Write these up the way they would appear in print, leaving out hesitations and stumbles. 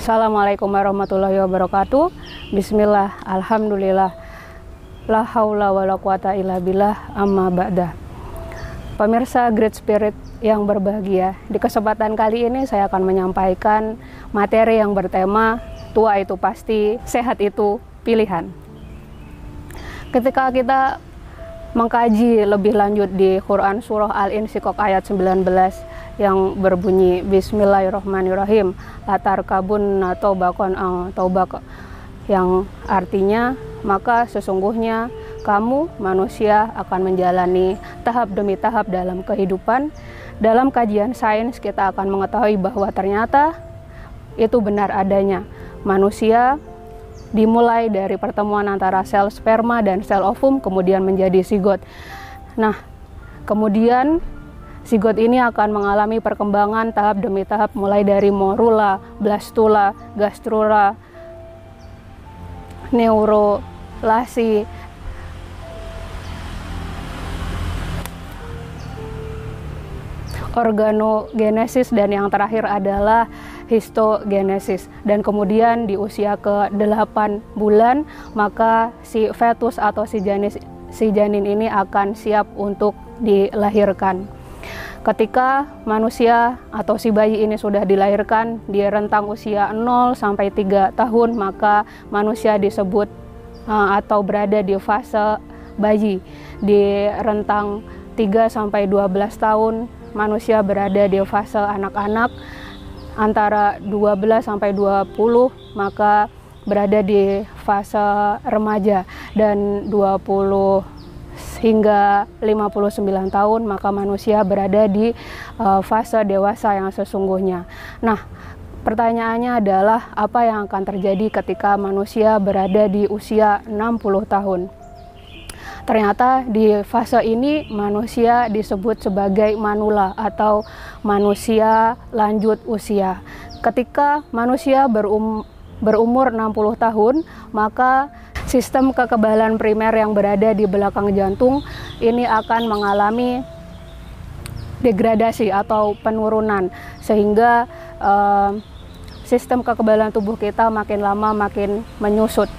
Assalamualaikum warahmatullahi wabarakatuh. Bismillah, alhamdulillah, la haula wala quwata illa billah, amma ba'da. Pemirsa Great Spirit yang berbahagia, di kesempatan kali ini saya akan menyampaikan materi yang bertema tua itu pasti, sehat itu pilihan. Ketika kita mengkaji lebih lanjut di Quran Surah Al-Insyiqaq ayat 19 yang berbunyi Bismillahirrahmanirrahim, latar kabun taubakon taubak, yang artinya maka sesungguhnya kamu manusia akan menjalani tahap demi tahap dalam kehidupan. Dalam kajian sains kita akan mengetahui bahwa ternyata itu benar adanya. Manusia dimulai dari pertemuan antara sel sperma dan sel ovum kemudian menjadi zigot. Nah, kemudian zigot ini akan mengalami perkembangan tahap demi tahap mulai dari morula, blastula, gastrula, neurulasi, organogenesis, dan yang terakhir adalah histogenesis. Dan kemudian di usia ke-8 bulan maka si fetus atau si janin ini akan siap untuk dilahirkan. Ketika manusia atau si bayi ini sudah dilahirkan di rentang usia 0 sampai 3 tahun, maka manusia disebut atau berada di fase bayi. Di rentang 3 sampai 12 tahun manusia berada di fase anak-anak. Antara 12 sampai 20 maka berada di fase remaja, dan 20 hingga 59 tahun maka manusia berada di fase dewasa yang sesungguhnya. Nah, pertanyaannya adalah apa yang akan terjadi ketika manusia berada di usia 60 tahun? Ternyata di fase ini manusia disebut sebagai manula atau manusia lanjut usia. Ketika manusia berumur 60 tahun, maka sistem kekebalan primer yang berada di belakang jantung ini akan mengalami degradasi atau penurunan, sehingga sistem kekebalan tubuh kita makin lama makin menyusut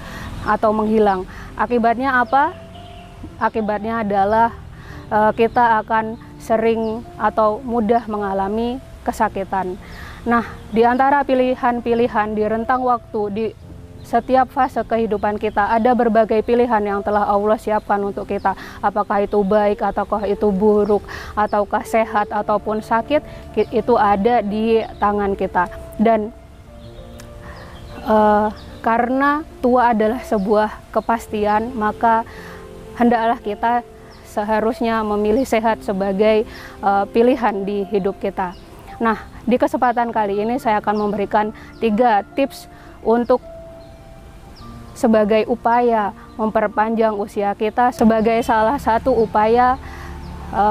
atau menghilang. Akibatnya apa? Akibatnya adalah kita akan sering atau mudah mengalami kesakitan. Nah, di antara pilihan-pilihan di rentang waktu di setiap fase kehidupan kita, ada berbagai pilihan yang telah Allah siapkan untuk kita. Apakah itu baik ataukah itu buruk, ataukah sehat ataupun sakit, itu ada di tangan kita. Dan karena tua adalah sebuah kepastian, maka hendaklah kita seharusnya memilih sehat sebagai pilihan di hidup kita. Nah, di kesempatan kali ini saya akan memberikan 3 tips untuk sebagai upaya memperpanjang usia kita, sebagai salah satu upaya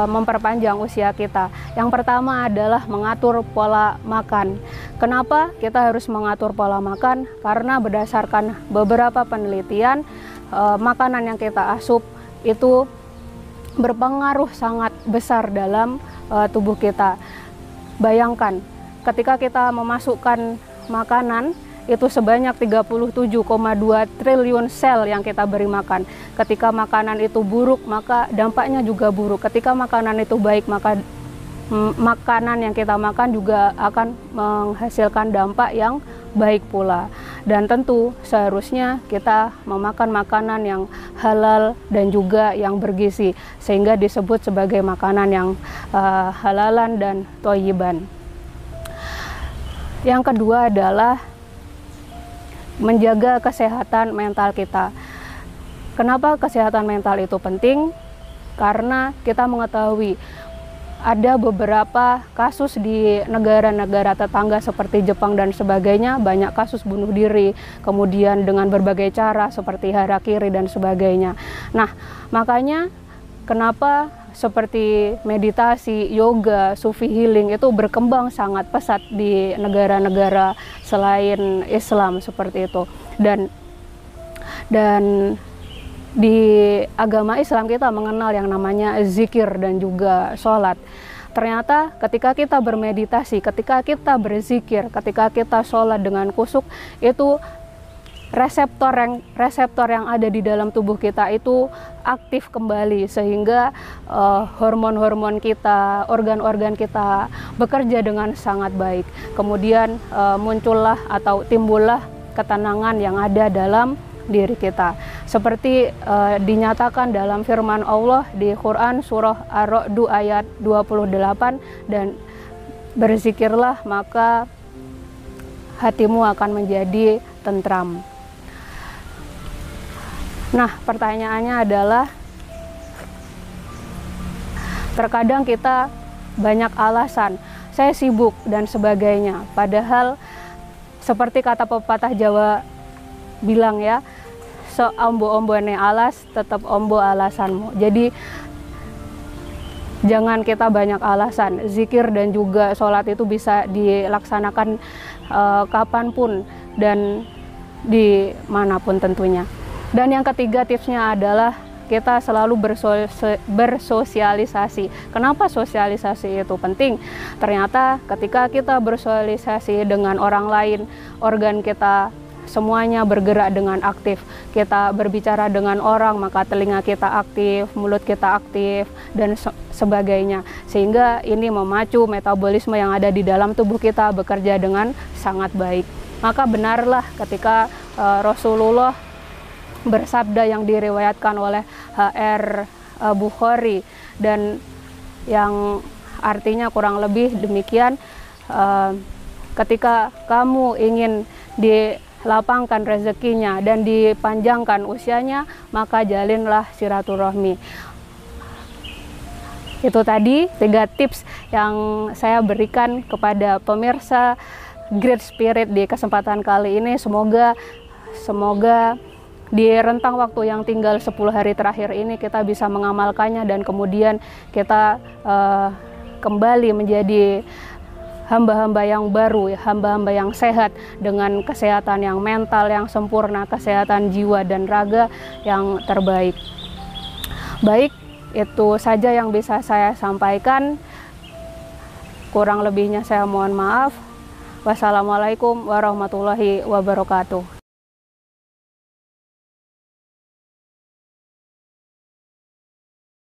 memperpanjang usia kita. Yang pertama adalah mengatur pola makan. Kenapa kita harus mengatur pola makan? Karena berdasarkan beberapa penelitian, makanan yang kita asup itu berpengaruh sangat besar dalam tubuh kita. Bayangkan, ketika kita memasukkan makanan itu sebanyak 37,2 triliun sel yang kita beri makan. Ketika makanan itu buruk, maka dampaknya juga buruk. Ketika makanan itu baik, maka makanan yang kita makan juga akan menghasilkan dampak yang baik pula. Dan tentu seharusnya kita memakan makanan yang halal dan juga yang bergizi, sehingga disebut sebagai makanan yang halalan dan thayyiban. Yang kedua adalah menjaga kesehatan mental kita. Kenapa kesehatan mental itu penting? Karena kita mengetahui ada beberapa kasus di negara-negara tetangga seperti Jepang dan sebagainya, banyak kasus bunuh diri, kemudian dengan berbagai cara seperti harakiri dan sebagainya. Nah, makanya kenapa seperti meditasi, yoga, sufi healing itu berkembang sangat pesat di negara-negara selain Islam seperti itu. Dan di agama Islam kita mengenal yang namanya zikir dan juga sholat. Ternyata ketika kita bermeditasi, ketika kita berzikir, ketika kita sholat dengan khusyuk, itu reseptor yang ada di dalam tubuh kita itu aktif kembali, sehingga hormon-hormon kita, organ-organ kita bekerja dengan sangat baik. Kemudian muncullah atau timbullah ketenangan yang ada dalam diri kita, seperti dinyatakan dalam firman Allah di Quran surah Ar-Ra'd ayat 28, dan berzikirlah maka hatimu akan menjadi tentram. Nah, pertanyaannya adalah, terkadang kita banyak alasan, saya sibuk dan sebagainya, padahal seperti kata pepatah Jawa bilang ya, seombo-ombone alas tetap ombo alasanmu. Jadi jangan kita banyak alasan. Zikir dan juga sholat itu bisa dilaksanakan kapanpun dan dimanapun tentunya. Dan yang ketiga tipsnya adalah kita selalu bersosialisasi. Kenapa sosialisasi itu penting? Ternyata ketika kita bersosialisasi dengan orang lain, organ kita semuanya bergerak dengan aktif. Kita berbicara dengan orang, maka telinga kita aktif, mulut kita aktif, dan sebagainya. Sehingga ini memacu metabolisme yang ada di dalam tubuh kita bekerja dengan sangat baik. Maka benarlah ketika Rasulullah bersabda yang diriwayatkan oleh H.R. Bukhari, dan yang artinya kurang lebih demikian, ketika kamu ingin dilapangkan rezekinya dan dipanjangkan usianya, maka jalinlah silaturahmi. Itu tadi 3 tips yang saya berikan kepada pemirsa Great Spirit di kesempatan kali ini. Semoga di rentang waktu yang tinggal 10 hari terakhir ini kita bisa mengamalkannya, dan kemudian kita kembali menjadi hamba-hamba yang baru, hamba-hamba yang sehat, dengan kesehatan yang mental yang sempurna, kesehatan jiwa dan raga yang terbaik. Baik, itu saja yang bisa saya sampaikan. Kurang lebihnya saya mohon maaf. Wassalamualaikum warahmatullahi wabarakatuh.